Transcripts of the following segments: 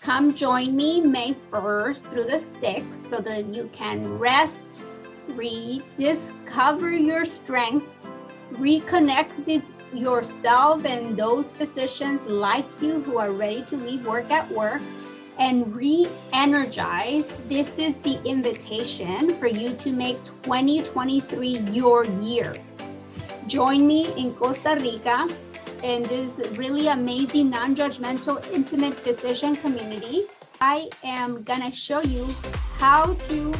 Come join me May 1st through the 6th so that you can rest, rediscover your strengths, reconnect with yourself and those physicians like you who are ready to leave work at work, and re-energize. This is the invitation for you to make 2023 your year. Join me in Costa Rica in this really amazing, non-judgmental, intimate physician community. I am gonna show you how to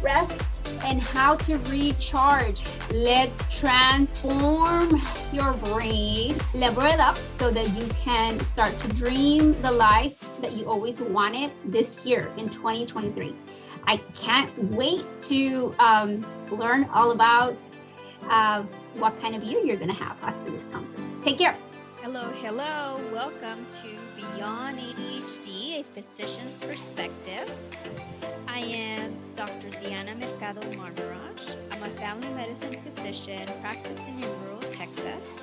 rest and how to recharge. Let's transform your brain, level it up so that you can start to dream the life that you always wanted this year in 2023. I can't wait to learn all about what kind of year you're going to have after this conference. Take care. Hello. Welcome to Beyond ADHD, a physician's perspective. I am Dr. Diana Mercado-Marmarosh. I'm a family medicine physician practicing in rural Texas.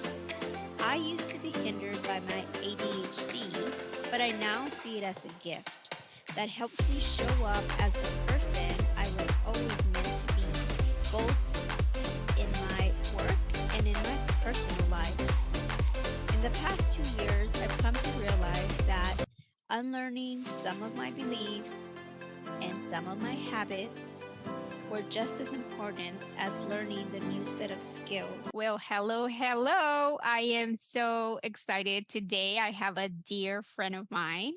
I used to be hindered by my ADHD, but I now see it as a gift that helps me show up as the person I was always meant to be, both in my work and in my personal life. In the past 2 years, I've come to realize that unlearning some of my beliefs and some of my habits were just as important as learning the new set of skills. Well, hello. I am so excited today. I have a dear friend of mine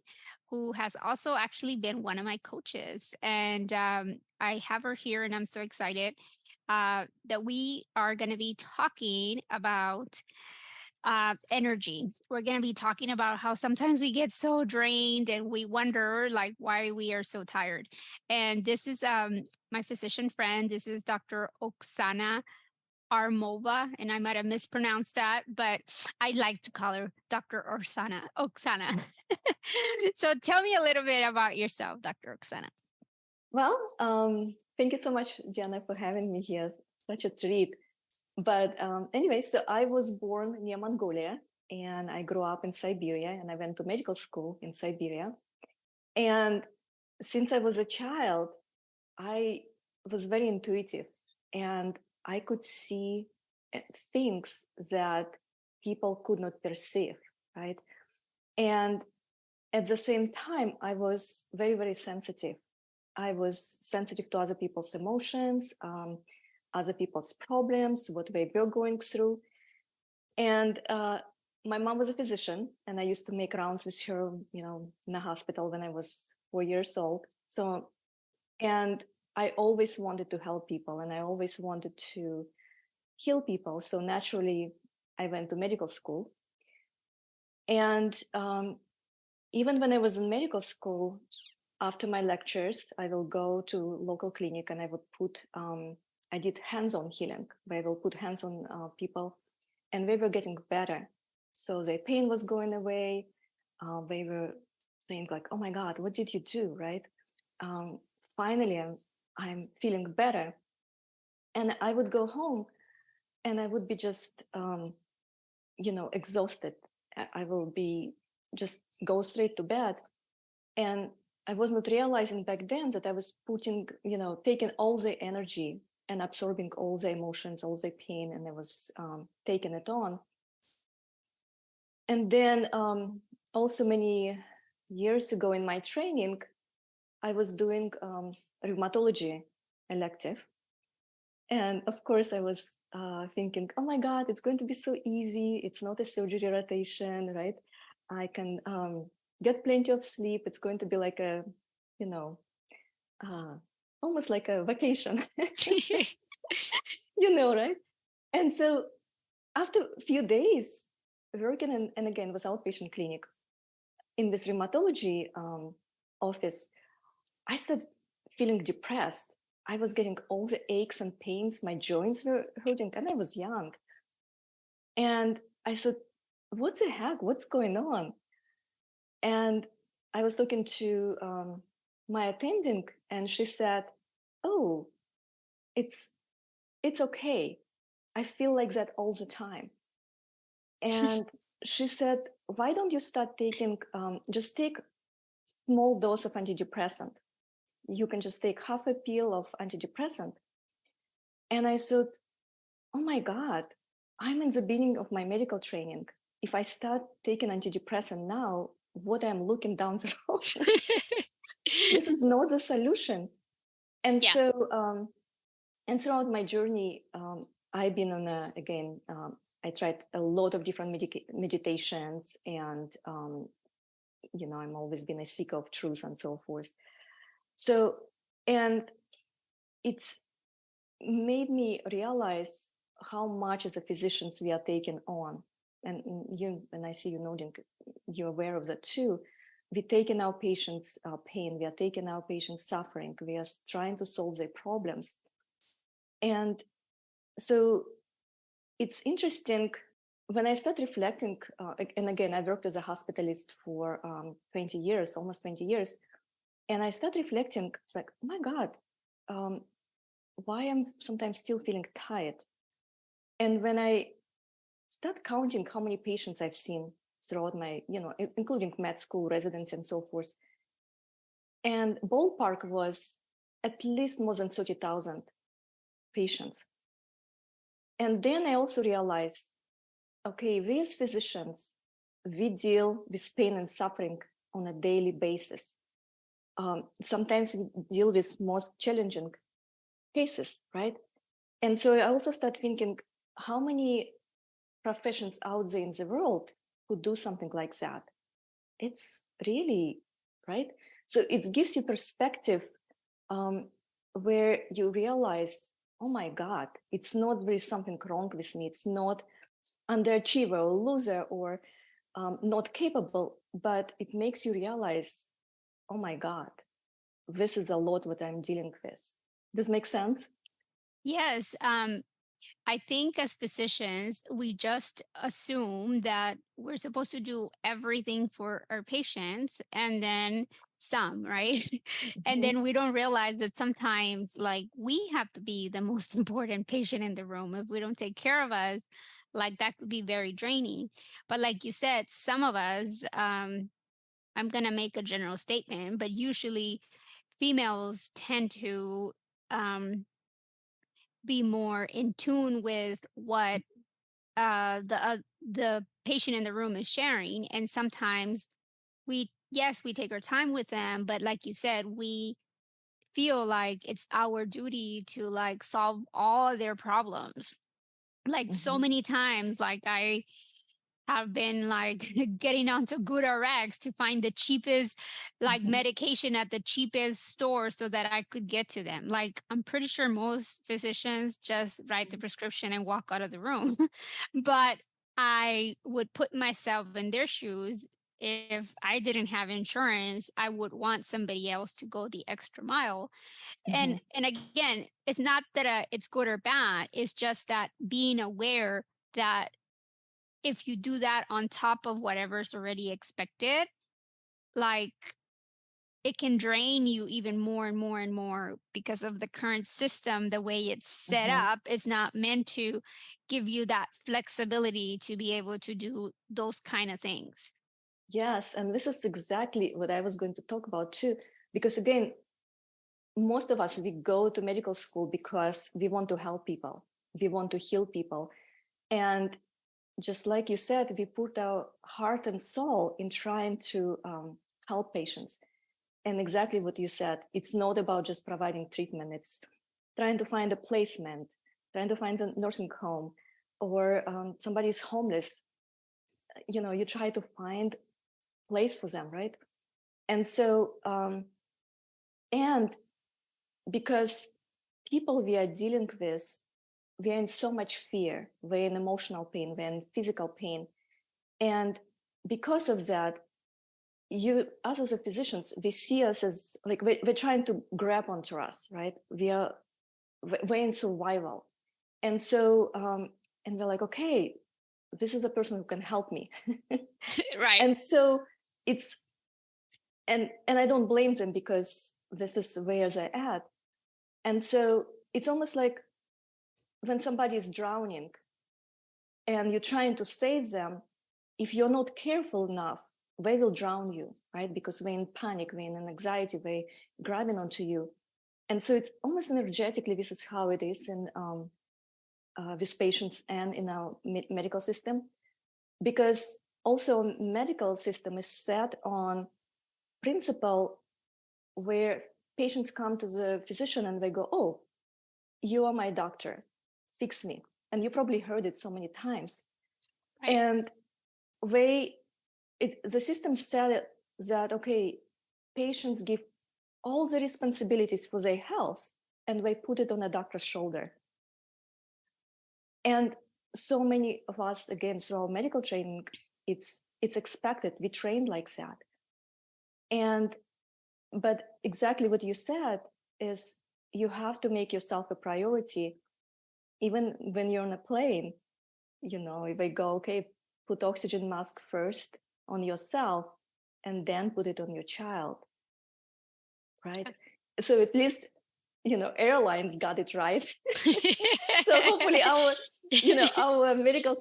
who has also actually been one of my coaches. And I have her here, and I'm so excited that we are going to be talking about energy. We're going to be talking about how sometimes we get so drained and we wonder like why we are so tired. And this is my physician friend. This is Dr. Oxana Ormonova, and I might have mispronounced that, but I like to call her Dr. Oxana. So tell me a little bit about yourself, Dr. Oxana. Well, thank you so much, Diana, for having me here. Such a treat. But anyway, so I was born near Mongolia, and I grew up in Siberia, and I went to medical school in Siberia. And since I was a child, I was very intuitive, and I could see things that people could not perceive, right? And at the same time, I was very, very sensitive. I was sensitive to other people's emotions, other people's problems, what they were going through. And my mom was a physician, and I used to make rounds with her, in the hospital when I was 4 years old. And I always wanted to help people, and I always wanted to heal people. So naturally, I went to medical school. And even when I was in medical school, after my lectures, I will go to local clinic, and I would put I did hands-on healing, where I will put hands on people, and they were getting better. So their pain was going away. They were saying like, "Oh my God, what did you do?" Right? Finally, I'm feeling better. And I would go home, and I would be just, exhausted. I will be just go straight to bed, and I was not realizing back then that I was putting, taking all the energy and absorbing all the emotions, all the pain, and I was taking it on. And then also many years ago in my training, I was doing rheumatology elective. And of course, I was thinking, oh my God, it's going to be so easy. It's not a surgery rotation, right? I can get plenty of sleep. It's going to be like a, almost like a vacation, right? And so after a few days working, and again, it was outpatient clinic in this rheumatology office, I started feeling depressed. I was getting all the aches and pains. My joints were hurting, and I was young. And I said, what the heck? What's going on? And I was talking to my attending, and she said, oh, it's okay. I feel like that all the time. And she said, why don't you start taking, just take small dose of antidepressant. You can just take half a pill of antidepressant. And I thought, oh my God, I'm in the beginning of my medical training. If I start taking antidepressant now, what I'm looking down the road, this is not the solution. And Yeah. so, and throughout my journey, I've been on I tried a lot of different meditations, and I'm always been a seeker of truth and so forth. So, and it's made me realize how much as a physicians we are taking on. And I see you nodding, you're aware of that too. We're taking our patients' pain, we are taking our patients' suffering, we are trying to solve their problems. And so it's interesting when I start reflecting, and again, I worked as a hospitalist for 20 years, almost 20 years. And I start reflecting, it's like, oh my God, why I'm sometimes still feeling tired. And when I start counting how many patients I've seen throughout my, including med school, residency, and so forth, and ballpark was at least more than 30,000 patients. And then I also realized, okay, we as physicians, we deal with pain and suffering on a daily basis. Sometimes we deal with most challenging cases, right? And so I also start thinking, how many professions out there in the world who do something like that? It's really, right? So it gives you perspective where you realize, oh my God, it's not there is something wrong with me. It's not underachiever or loser or not capable, but it makes you realize, oh my God, this is a lot what I'm dealing with. Does make sense? Yes. I think as physicians, we just assume that we're supposed to do everything for our patients and then some, right? And Mhm. then we don't realize that sometimes, like, we have to be the most important patient in the room. If we don't take care of us, like, that could be very draining. But like you said, some of us, I'm going to make a general statement, but usually females tend to, be more in tune with what the patient in the room is sharing, and sometimes we take our time with them, but like you said, we feel like it's our duty to like solve all their problems. Like so Mhm. many times, like I have been like getting onto GoodRx to find the cheapest like Mhm. medication at the cheapest store so that I could get to them. Like I'm pretty sure most physicians just write the prescription and walk out of the room. But I would put myself in their shoes. If I didn't have insurance, I would want somebody else to go the extra mile. Mhm. And again, it's not that it's good or bad. It's just that being aware that if you do that on top of whatever's already expected, like it can drain you even more and more and more because of the current system. The way it's set Mhm. up is not meant to give you that flexibility to be able to do those kind of things. Yes, and this is exactly what I was going to talk about too. Because again, most of us, we go to medical school because we want to help people, we want to heal people. And just like you said, we put our heart and soul in trying to help patients. And exactly what you said, it's not about just providing treatment, it's trying to find a placement, trying to find a nursing home, or somebody's homeless. You try to find place for them, right? And so, and because people we are dealing with, we are in so much fear, we're in emotional pain, we're in physical pain. And because of that, us as a physicians, we see us as like we're trying to grab onto us, right? We're in survival. And so, and we're like, okay, this is a person who can help me. Right. And so it's, and I don't blame them because this is where they're at. And so it's almost like when somebody is drowning and you're trying to save them, if you're not careful enough, they will drown you, right? Because we're in panic, we're in anxiety, we're grabbing onto you. And so it's almost energetically, this is how it is in with patients and in our medical system. Because also medical system is set on principle where patients come to the physician and they go, oh, you are my doctor, fix me. And you probably heard it so many times. Right. And the system said that, okay, patients give all the responsibilities for their health and they put it on a doctor's shoulder. And so many of us, again, through our medical training, it's expected, we trained like that. But exactly what you said is you have to make yourself a priority. Even when you're on a plane, if they go, okay, put oxygen mask first on yourself and then put it on your child, right? So at least, airlines got it right. So hopefully our medical,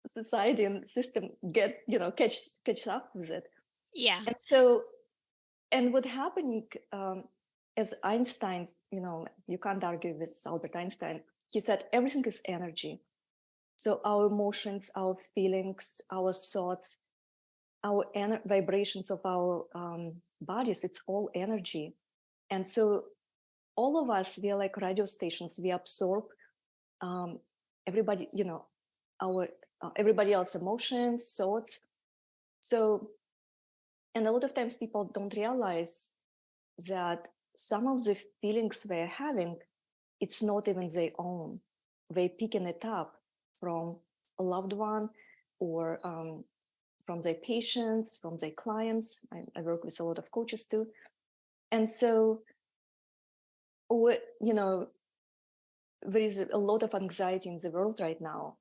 society and system catch up with it. Yeah. And what happened, as Einstein, you can't argue with Albert Einstein. He said everything is energy. So our emotions, our feelings, our thoughts, our vibrations of our bodies, it's all energy. And so all of us, we are like radio stations. We absorb everybody, everybody else's emotions, thoughts. So, and a lot of times people don't realize that some of the feelings they're having, it's not even their own. They're picking it up from a loved one or from their patients, from their clients. I work with a lot of coaches too. And so, there is a lot of anxiety in the world right now.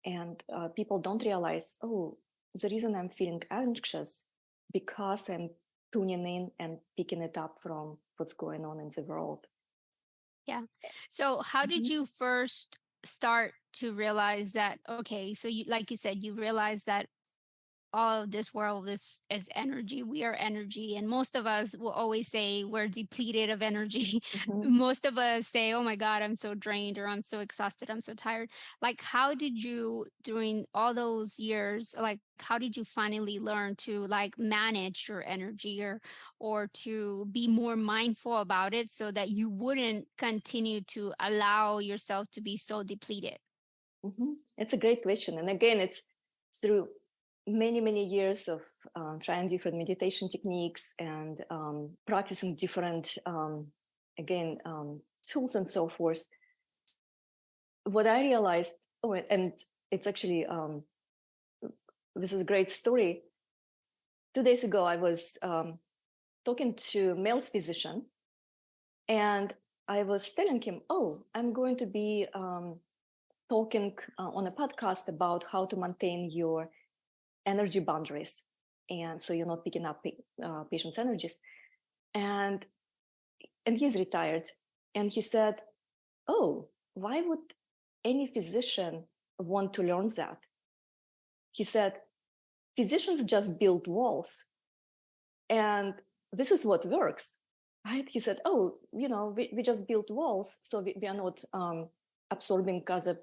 And people don't realize, oh, the reason I'm feeling anxious because I'm tuning in and picking it up from what's going on in the world. Yeah. So how did you first start to realize that, okay, so you, like you said, you realized that all of this world is energy. We are energy. And most of us will always say we're depleted of energy. Most of us say, oh my God, I'm so drained, or I'm so exhausted, I'm so tired. Like, how did you, during all those years, like, how did you finally learn to like manage your energy or to be more mindful about it so that you wouldn't continue to allow yourself to be so depleted? It's a great question. And again, it's through many years of trying different meditation techniques and practicing different tools and so forth. What I realized, and it's actually this is a great story. 2 days ago I was talking to a male physician, and I was telling him, I'm going to be talking on a podcast about how to maintain your energy boundaries, and so you're not picking up patients' energies. And he's retired, and he said, why would any physician want to learn that? He said, physicians just build walls, and this is what works, right? He said, we just build walls, so we are not absorbing other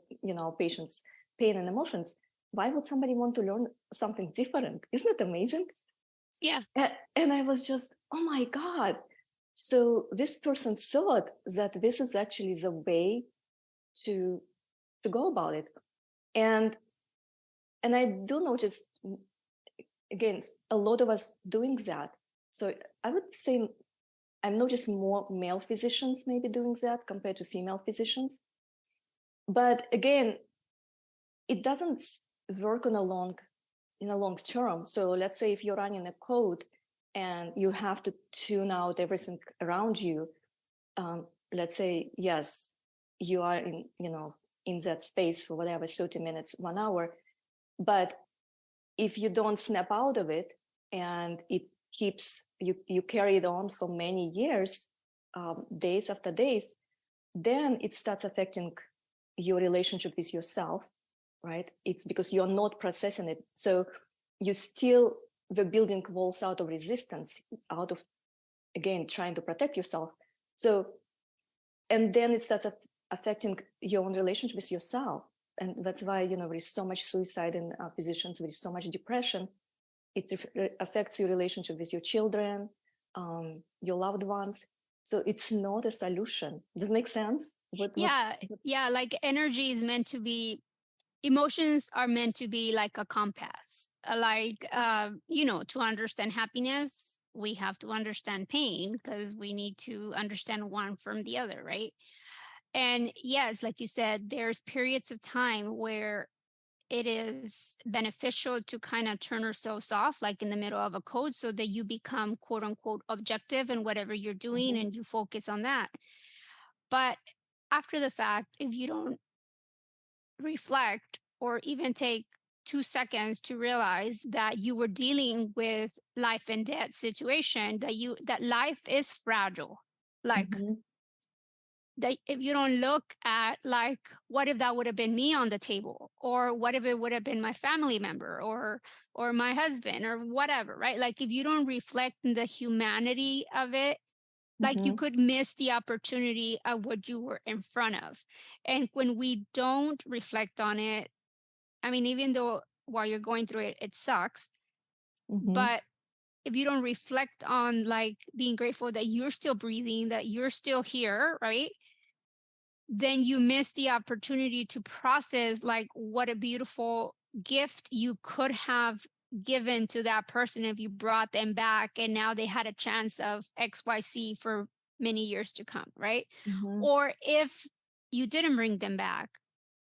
patients' pain and emotions. Why would somebody want to learn something different? Isn't it amazing? Yeah. And I was just, oh my God. So this person thought that this is actually the way to go about it. And I do notice, again, a lot of us doing that. So I would say I've noticed more male physicians maybe doing that compared to female physicians. But again, it doesn't work in a long term. So let's say if you're running a code and you have to tune out everything around you, let's say, yes, you are in that space for whatever, 30 minutes, 1 hour. But if you don't snap out of it and it keeps, you carry it on for many years, days after days, then it starts affecting your relationship with yourself, right? It's because you're not processing it. So you still were building walls out of resistance, out of, again, trying to protect yourself. So, and then it starts affecting your own relationship with yourself. And that's why, there is so much suicide in physicians, there is so much depression. It affects your relationship with your children, your loved ones. So it's not a solution. Does it make sense? Yeah. Like energy is meant to be, emotions are meant to be like a compass. To understand happiness, we have to understand pain because we need to understand one from the other, right? And yes, like you said, there's periods of time where it is beneficial to kind of turn ourselves off, like in the middle of a code, so that you become quote unquote objective in whatever you're doing and you focus on that. But after the fact, if you don't reflect or even take 2 seconds to realize that you were dealing with life and death situation, that life is fragile, like that if you don't look at like, what if that would have been me on the table, or what if it would have been my family member or my husband or whatever, right? Like if you don't reflect in the humanity of it, like you could miss the opportunity of what you were in front of. And when we don't reflect on it, I mean, even though while you're going through it, it sucks, but if you don't reflect on like being grateful that you're still breathing, that you're still here, right? Then you miss the opportunity to process like what a beautiful gift you could have given to that person if you brought them back and now they had a chance of XYZ for many years to come, right? Or if you didn't bring them back,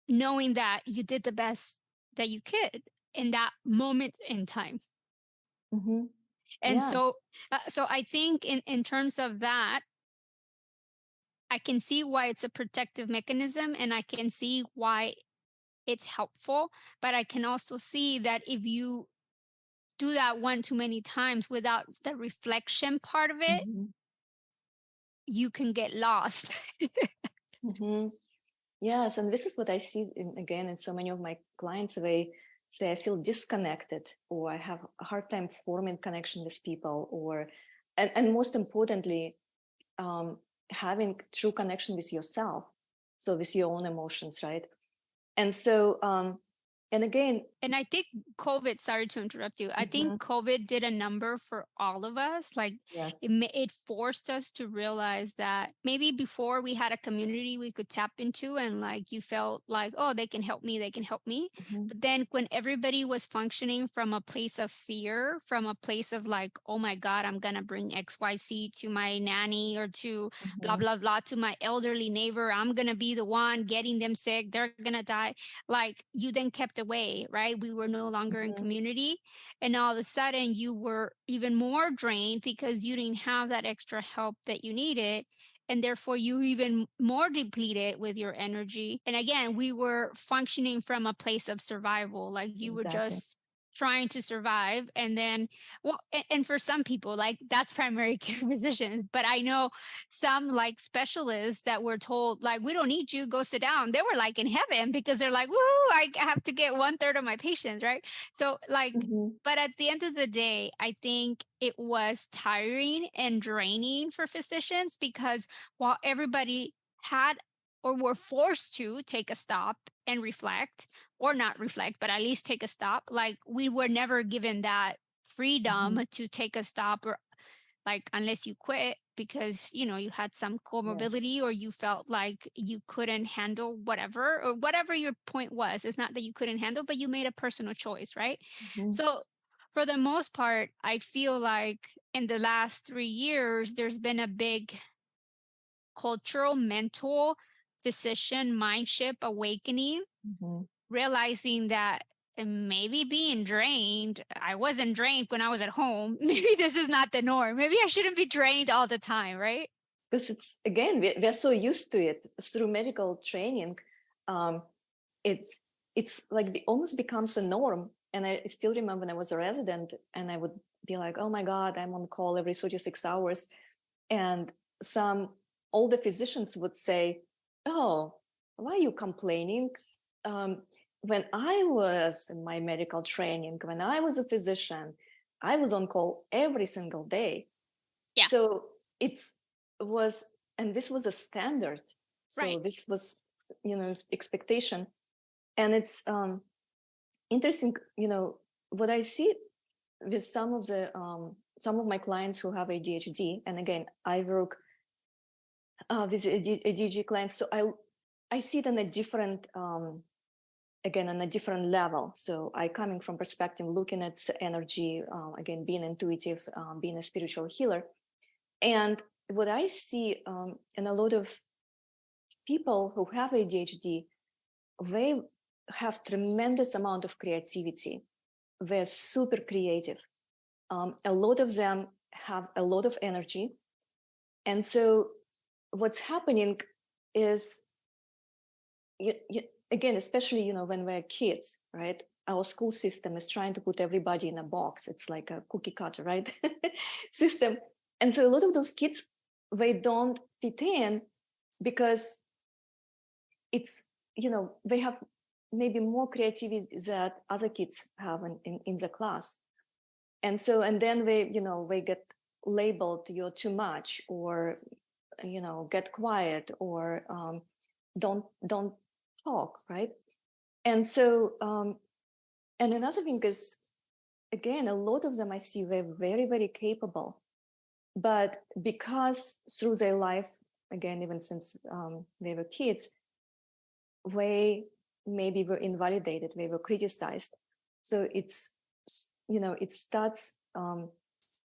knowing that you did the best that you could in that moment in time. And so I think in terms of that, I can see why it's a protective mechanism and I can see why it's helpful, but I can also see that if you do that one too many times without the reflection part of it, you can get lost. Yes, and this is what I see in so many of my clients. They say, I feel disconnected, or I have a hard time forming connection with people, and most importantly, having true connection with yourself, so with your own emotions, right? And so, and again, and I think COVID, sorry to interrupt you, I think COVID did a number for all of us. Like it forced us to realize that maybe before we had a community we could tap into and like you felt like, oh, they can help me. But then when everybody was functioning from a place of fear, from a place of like, oh my God, I'm going to bring XYZ to my nanny or to blah, blah, blah, to my elderly neighbor. I'm going to be the one getting them sick. They're going to die. Like you then kept away, right? We were no longer in community. And all of a sudden you were even more drained because you didn't have that extra help that you needed. And therefore you even more depleted with your energy. And again, we were functioning from a place of survival. Like you were just trying to survive. And then, well, and for some people, like that's primary care physicians, but I know some like specialists that were told like, we don't need you, go sit down. They were like in heaven because they're like, woo, I have to get 1/3 of my patients, right? So like, but at the end of the day, I think it was tiring and draining for physicians because while everybody had or were forced to take a stop and reflect, or not reflect, but at least take a stop. Like we were never given that freedom to take a stop, or like unless you quit because you had some comorbidity or you felt like you couldn't handle whatever, or whatever your point was. It's not that you couldn't handle, but you made a personal choice, right? So for the most part, I feel like in the last 3 years, there's been a big cultural, mental, physician mindship awakening, realizing that maybe being drained, I wasn't drained when I was at home. Maybe this is not the norm. Maybe I shouldn't be drained all the time, right? Because it's, again, we're so used to it through medical training. It's like it almost becomes a norm. And I still remember when I was a resident and I would be like, oh my God, I'm on call every 36 hours. And some older physicians would say, oh, why are you complaining? when I was in my medical training, when I was a physician, I was on call every single day. Yeah. So it's was, and this was a standard. So Right. this was, expectation. And it's interesting, what I see with some of my clients who have ADHD, and again, I work with ADHD clients, so I see it on a different, again, on a different level. So I coming from perspective, looking at energy, again, being intuitive, being a spiritual healer. And what I see in a lot of people who have ADHD, they have tremendous amount of creativity. They're super creative. A lot of them have a lot of energy. And so what's happening is, again, especially, when we're kids, right? Our school system is trying to put everybody in a box. It's like a cookie cutter, right? System. And so a lot of those kids, they don't fit in because it's, they have maybe more creativity that other kids have in the class. And so, and then they get labeled, you're too much, or, get quiet, or don't talk, right? And so, and another thing is, again, a lot of them I see they're very, very capable, but because through their life, again, even since they were kids, they maybe were invalidated, they were criticized. So it's, it starts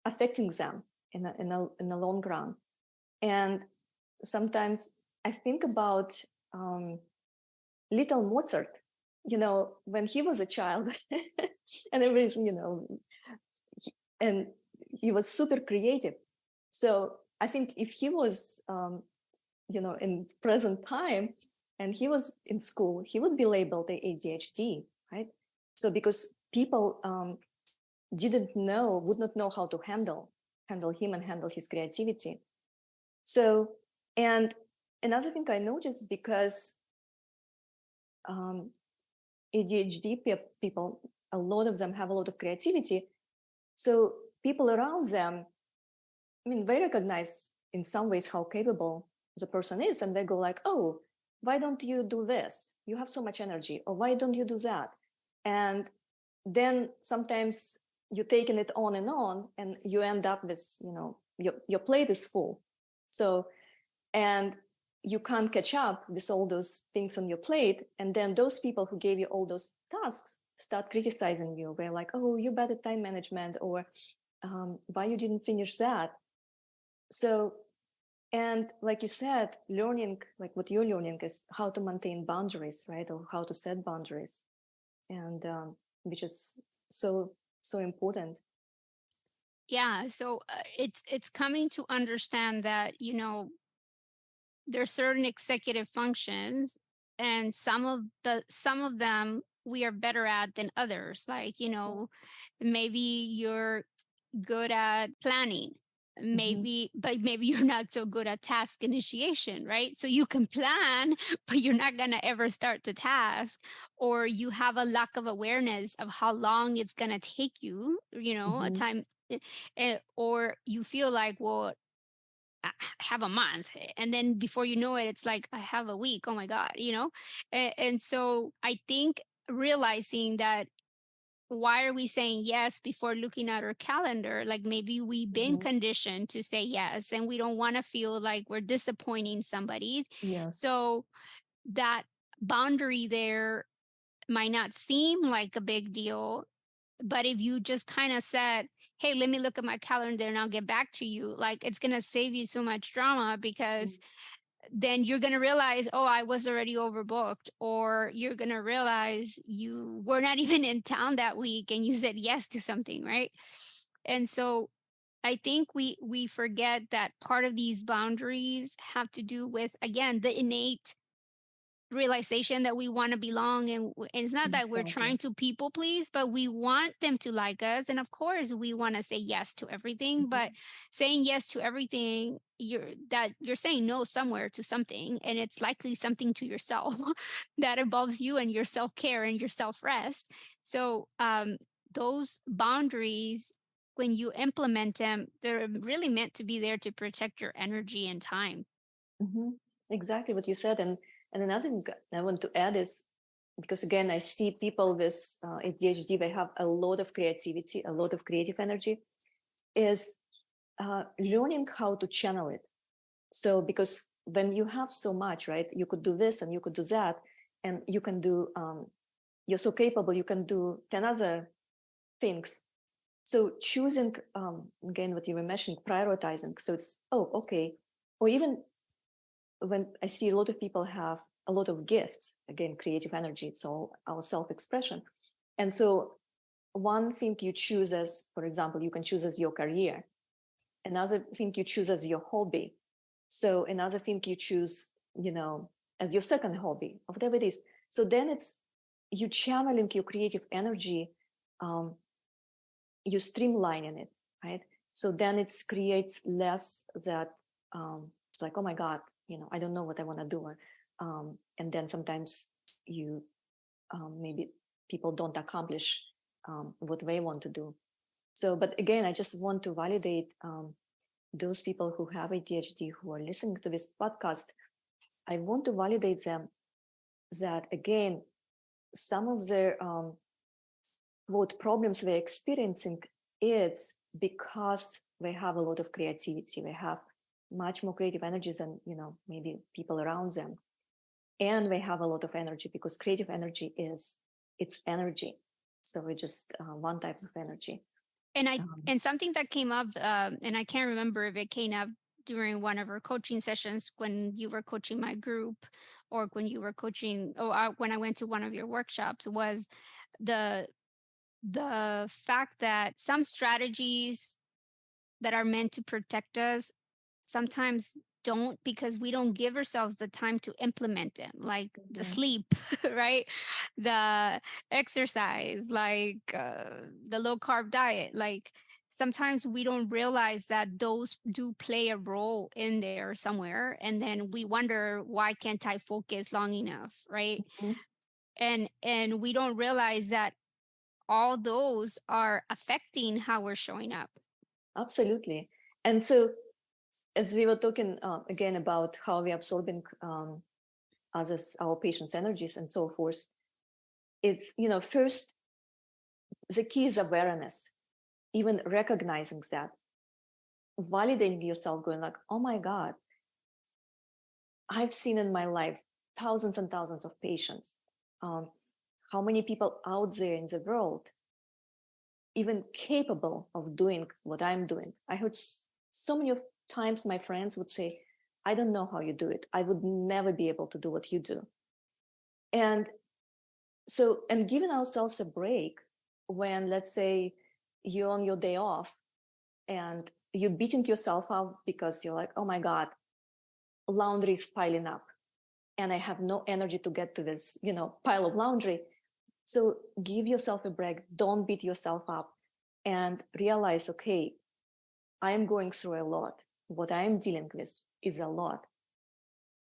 affecting them in the long run. And sometimes I think about little Mozart, when he was a child, and everything, and he was super creative. So I think if he was, in present time, and he was in school, he would be labeled ADHD, right? So because people would not know how to handle him and handle his creativity. So, and another thing I noticed, because ADHD people, a lot of them have a lot of creativity. So people around them, they recognize in some ways how capable the person is, and they go like, oh, why don't you do this? You have so much energy. Or why don't you do that? And then sometimes you're taking it on, and you end up with, your plate is full. So, and you can't catch up with all those things on your plate. And then those people who gave you all those tasks start criticizing you. They're like, oh, you're bad at time management, or why you didn't finish that. So, and like you said, learning, like what you're learning, is how to maintain boundaries, right? Or how to set boundaries. And which is so important. Yeah. So it's coming to understand that, there's certain executive functions, and some of them we are better at than others. Like, maybe you're good at planning, but maybe you're not so good at task initiation, right? So you can plan, but you're not going to ever start the task, or you have a lack of awareness of how long it's going to take you, a time, or you feel like, well, I have a month, and then before you know it, it's like I have a week. Oh my god, and so I think realizing that, why are we saying yes before looking at our calendar? Like, maybe we've been conditioned to say yes, and we don't want to feel like we're disappointing somebody. Yes. So that boundary there might not seem like a big deal, but if you just kind of said, hey, let me look at my calendar and I'll get back to you, like, it's going to save you so much drama, because then you're going to realize, oh, I was already overbooked, or you're going to realize you were not even in town that week and you said yes to something, right? And so I think we forget that part of these boundaries have to do with, again, the innate realization that we want to belong, and it's not that we're Exactly. trying to people please, but we want them to like us, and of course we want to say yes to everything, but saying yes to everything, you're saying no somewhere to something, and it's likely something to yourself that involves you and your self-care and your self-rest. So those boundaries, when you implement them, they're really meant to be there to protect your energy and time. Mm-hmm. Exactly what you said. And another thing I want to add is, because again, I see people with ADHD, they have a lot of creativity, a lot of creative energy, is learning how to channel it. So because when you have so much, right, you could do this and you could do that, and you can do, you're so capable, you can do 10 other things. So choosing, again, what you were mentioning, prioritizing. So it's, oh, okay. Or even when I see a lot of people have a lot of gifts, again, creative energy, it's all our self-expression. And so one thing you choose as, for example, you can choose as your career. Another thing you choose as your hobby. So another thing you choose, as your second hobby, or whatever it is. So then it's you channeling your creative energy, you streamlining it, right? So then it creates less that it's like, oh my God, I don't know what I want to do. And then sometimes you maybe people don't accomplish what they want to do. So, but again, I just want to validate those people who have ADHD who are listening to this podcast. I want to validate them that, again, some of their what problems they're experiencing is because they have a lot of creativity. They have much more creative energies than maybe people around them, and they have a lot of energy, because creative energy it's energy. So it's just one type of energy. And something that came up, and I can't remember if it came up during one of our coaching sessions when you were coaching my group, or when you were coaching, or when I went to one of your workshops, was the fact that some strategies that are meant to protect us sometimes don't, because we don't give ourselves the time to implement them, like the sleep, right? The exercise, like the low carb diet. Like sometimes we don't realize that those do play a role in there somewhere, and then we wonder, why can't I focus long enough, right? And we don't realize that all those are affecting how we're showing up. Absolutely. And so as we were talking again about how we're absorbing others, our patients' energies and so forth, it's, first, the key is awareness, even recognizing that, validating yourself, going like, oh my God, I've seen in my life thousands and thousands of patients. How many people out there in the world even capable of doing what I'm doing? I heard so many times my friends would say, I don't know how you do it. I would never be able to do what you do. And so, and giving ourselves a break when, let's say, you're on your day off and you're beating yourself up because you're like, oh my God, laundry is piling up and I have no energy to get to this, pile of laundry. So give yourself a break. Don't beat yourself up, and realize, okay, I am going through a lot. What I am dealing with is a lot.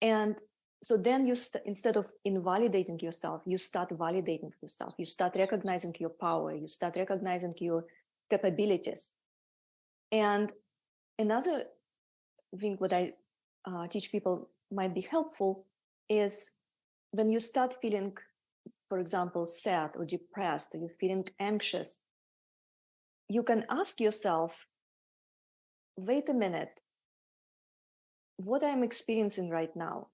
And so then you instead of invalidating yourself, you start validating yourself. You start recognizing your power. You start recognizing your capabilities. And another thing what I teach people might be helpful is when you start feeling, for example, sad or depressed, or you're feeling anxious, you can ask yourself, wait a minute, what I'm experiencing right now,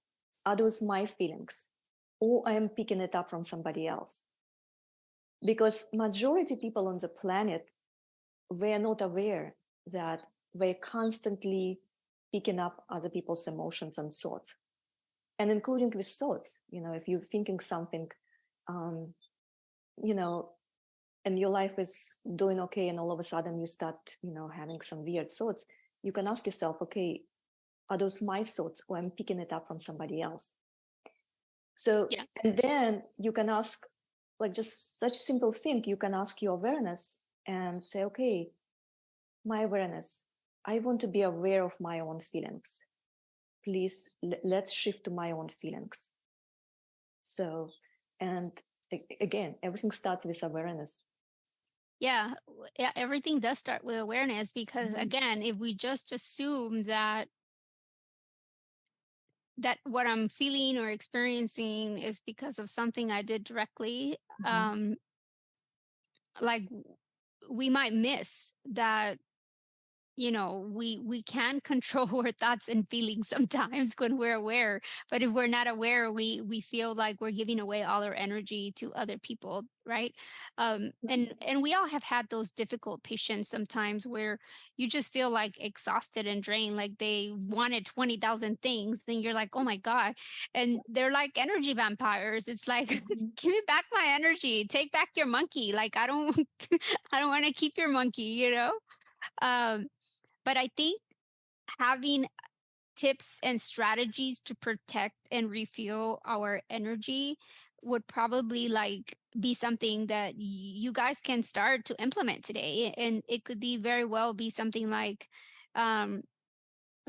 are those my feelings, or I am picking it up from somebody else? Because majority of people on the planet, they are not aware that we're constantly picking up other people's emotions and thoughts, and including with thoughts. If you're thinking something, and your life is doing okay, and all of a sudden you start, having some weird thoughts, you can ask yourself, okay, are those my thoughts, or I'm picking it up from somebody else? So, Yeah. and then you can ask, like, just such simple thing, you can ask your awareness and say, okay, my awareness, I want to be aware of my own feelings. Please, let's shift to my own feelings. So, and again, everything starts with awareness. Yeah, yeah, everything does start with awareness because Mhm. again, if we just assume that what I'm feeling or experiencing is because of something I did directly, Mhm. like we might miss that, we can control our thoughts and feelings sometimes when we're aware, but if we're not aware, we feel like we're giving away all our energy to other people, right? And we all have had those difficult patients sometimes where you just feel like exhausted and drained, like they wanted 20,000 things, then you're like, oh my god. And they're like energy vampires. It's like, Mhm. give me back my energy, take back your monkey. Like, I don't I don't want to keep your monkey. um but I think having tips and strategies to protect and refuel our energy would probably like be something that you guys can start to implement today. And it could be very well be something like um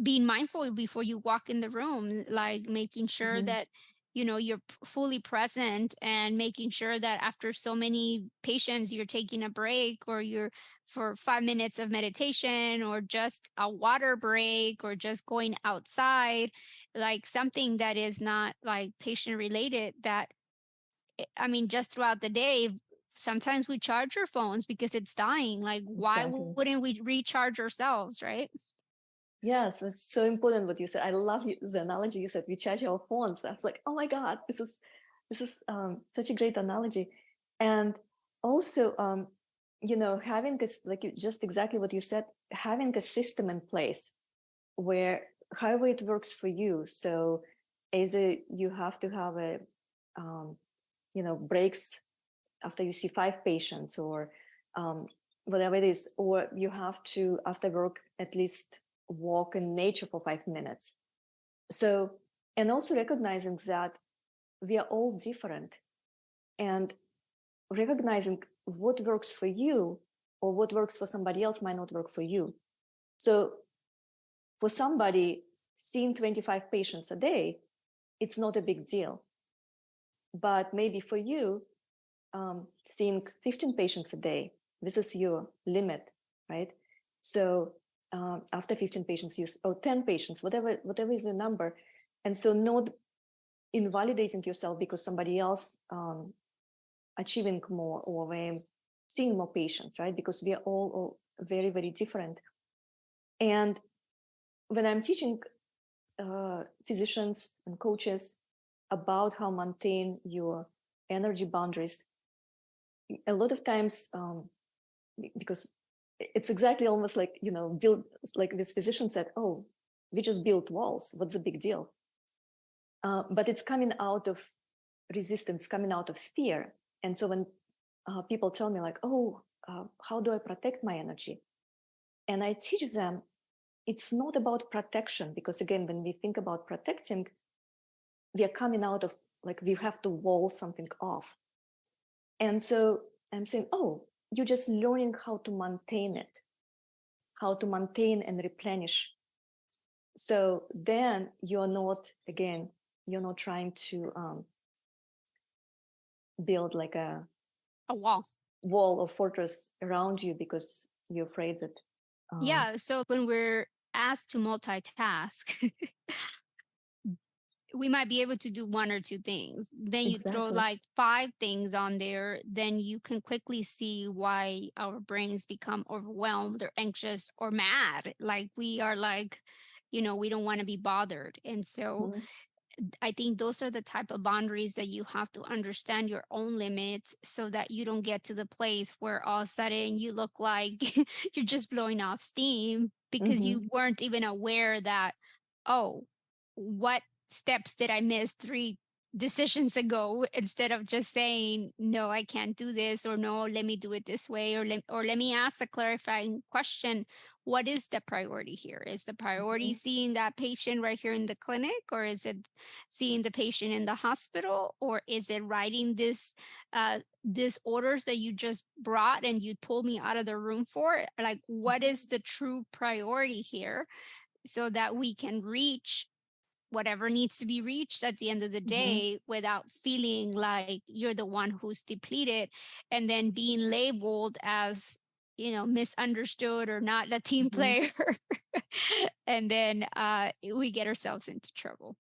being mindful before you walk in the room, like making sure Mhm. that you're fully present, and making sure that after so many patients you're taking a break, or you're for 5 minutes of meditation, or just a water break, or just going outside, like something that is not like patient related. That I mean, just throughout the day, sometimes we charge our phones because it's dying. Like, why Exactly. wouldn't we recharge ourselves, right? Yes, it's so important what you said. I love the analogy you said. We charge our phones. I was like, oh my god, this is such a great analogy. And also, having this, like just exactly what you said, having a system in place where however it works for you. So, either you have to have um, breaks after you see 5 patients, or um, whatever it is, or you have to after work at least walk in nature for 5 minutes. So, and also recognizing that we are all different, and recognizing what works for you or what works for somebody else might not work for you. So for somebody, seeing 25 patients a day, it's not a big deal. But maybe for you, seeing 15 patients a day, this is your limit, right? So after 15 patients, or 10 patients, whatever is the number. And so not invalidating yourself because somebody else achieving more, or seeing more patients, right? Because we are all very, very different. And when I'm teaching physicians and coaches about how maintain your energy boundaries, a lot of times, because it's exactly almost like, build, like this physician said, oh, we just built walls. What's the big deal? But it's coming out of resistance, coming out of fear. And so when people tell me like, oh, how do I protect my energy? And I teach them, it's not about protection, because again, when we think about protecting, we are coming out of like, we have to wall something off. And so I'm saying, oh, you're just learning how to maintain it, how to maintain and replenish. So then you're not trying to build like a A wall. wall or fortress around you because you're afraid that. Yeah. So when we're asked to multitask, we might be able to do one or two things. Then you throw Exactly. like 5 things on there, then you can quickly see why our brains become overwhelmed or anxious or mad. Like we are like, we don't want to be bothered. And so Mhm. I think those are the type of boundaries that you have to understand your own limits, so that you don't get to the place where all of a sudden you look like you're just blowing off steam because Mhm. you weren't even aware that, oh, what steps did I miss 3 decisions ago, instead of just saying, no, I can't do this, or no, let me do it this way, or let me ask a clarifying question. What is the priority here? Is the priority Mhm. seeing that patient right here in the clinic, or is it seeing the patient in the hospital, or is it writing this orders that you just brought and you pulled me out of the room for? Like, what is the true priority here, so that we can reach whatever needs to be reached at the end of the Mhm. day, without feeling like you're the one who's depleted, and then being labeled as, misunderstood or not a team Mhm. player. And then we get ourselves into trouble.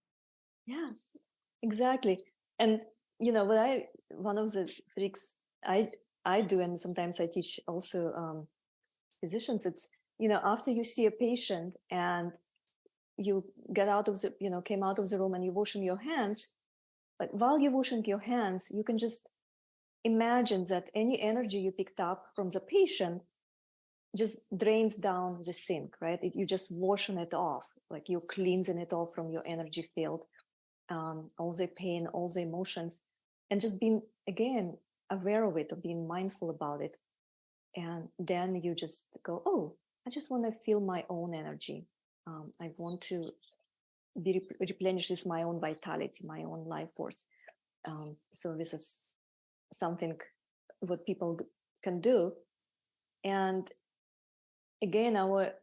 Yes, exactly. And what one of the tricks I do, and sometimes I teach also physicians, it's after you see a patient and you get out of the came out of the room and you're washing your hands, like while you're washing your hands, you can just imagine that any energy you picked up from the patient just drains down the sink, right? You're just washing it off, like you're cleansing it off from your energy field, all the pain, all the emotions, and just being, again, aware of it, or being mindful about it. And then you just go, oh, I just want to feel my own energy. I want to be replenished with my own vitality, my own life force. So this is something what people can do. And again, our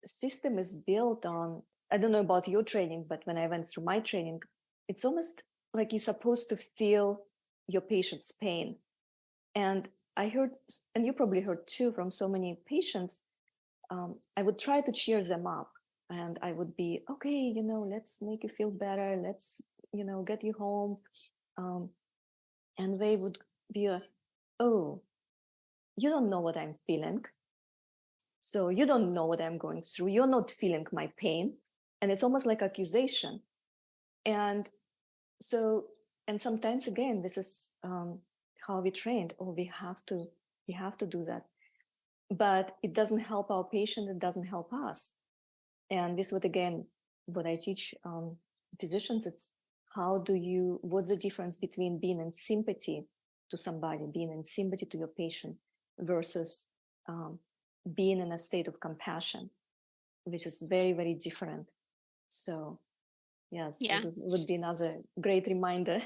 system is built on, I don't know about your training, but when I went through my training, it's almost like you're supposed to feel your patient's pain. And I heard, and you probably heard too from so many patients, I would try to cheer them up, and I would be, okay, let's make you feel better. Let's, get you home. Um, and they would be, oh, you don't know what I'm feeling. So you don't know what I'm going through. You're not feeling my pain. And it's almost like accusation. And so, and sometimes again, this is how we trained, or we have to do that. But it doesn't help our patient, it doesn't help us. And this would, again, what I teach physicians, it's what's the difference between being in sympathy to somebody, being in sympathy to your patient, versus being in a state of compassion, which is very, very different. So yes, Yeah. would be another great reminder.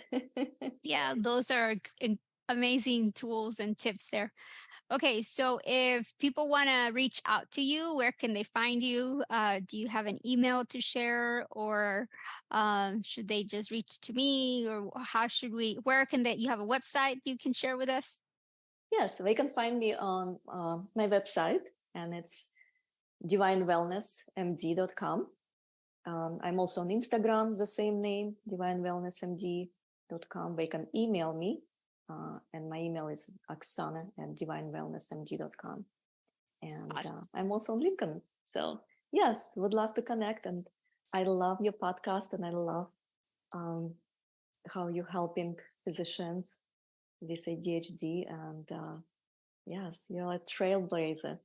Yeah, those are amazing tools and tips there. Okay, so if people want to reach out to you, where can they find you? Do you have an email to share, or should they just reach to me, or where can you have a website you can share with us? Yes, they can find me on my website, and it's divinewellnessmd.com. I'm also on Instagram, the same name, divinewellnessmd.com. They can email me, and my email is Oxana at divinewellnessmd.com. And Awesome. I'm also on LinkedIn. So yes, would love to connect. And I love your podcast, and I love how you're helping physicians with ADHD. And yes, you're a trailblazer.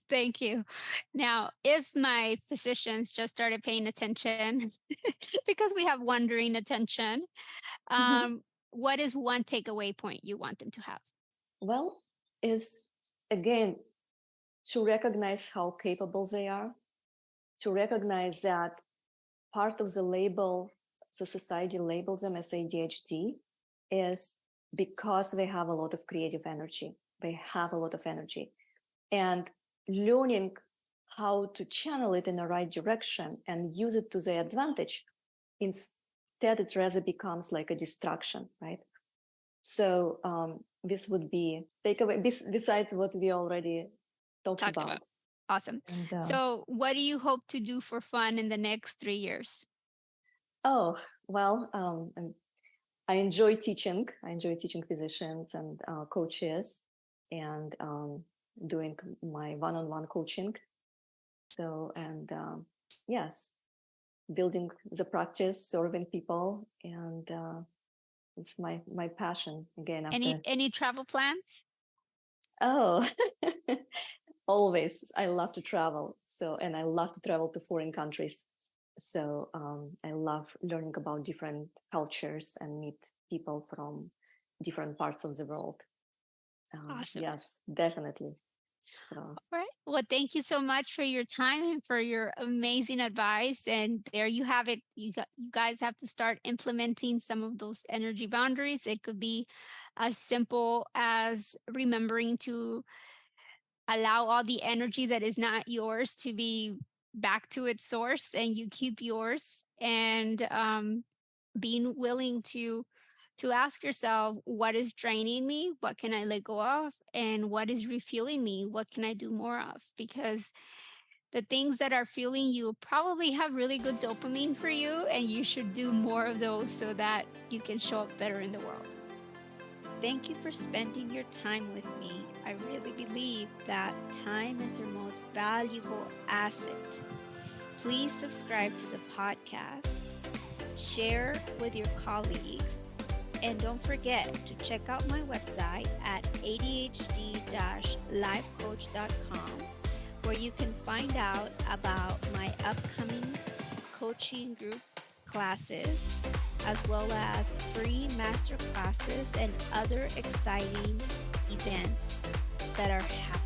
Thank you. Now, if my physicians just started paying attention, because we have wandering attention, what is one takeaway point you want them to have? Well, is again to recognize how capable they are, to recognize that part of the label, the society labels them as ADHD, is because they have a lot of creative energy. They have a lot of energy. And learning how to channel it in the right direction and use it to their advantage, instead it rather becomes like a distraction, right? So this would be takeaway besides what we already talked about. Awesome. And, So, what do you hope to do for fun in the next 3 years? oh, well, I enjoy teaching. I enjoy teaching physicians and coaches, and doing my one-on-one coaching. So, and yes, building the practice, serving people, and it's my passion again. Any travel plans? Oh, always. I love to travel. So, and I love to travel to foreign countries. So I love learning about different cultures and meet people from different parts of the world. Awesome. Yes, definitely. So, All right. Well, thank you so much for your time and for your amazing advice. And there you have it. You guys have to start implementing some of those energy boundaries. It could be as simple as remembering to allow all the energy that is not yours to be back to its source, and you keep yours. And being willing to ask yourself, what is draining me, what can I let go of, and what is refueling me, what can I do more of? Because the things that are fueling you probably have really good dopamine for you, and you should do more of those so that you can show up better in the world. Thank you for spending your time with me. I really believe that time is your most valuable asset. Please subscribe to the podcast, share with your colleagues, and don't forget to check out my website at adhd-lifecoach.com, where you can find out about my upcoming coaching group classes, as well as free master classes and other exciting events that are happening.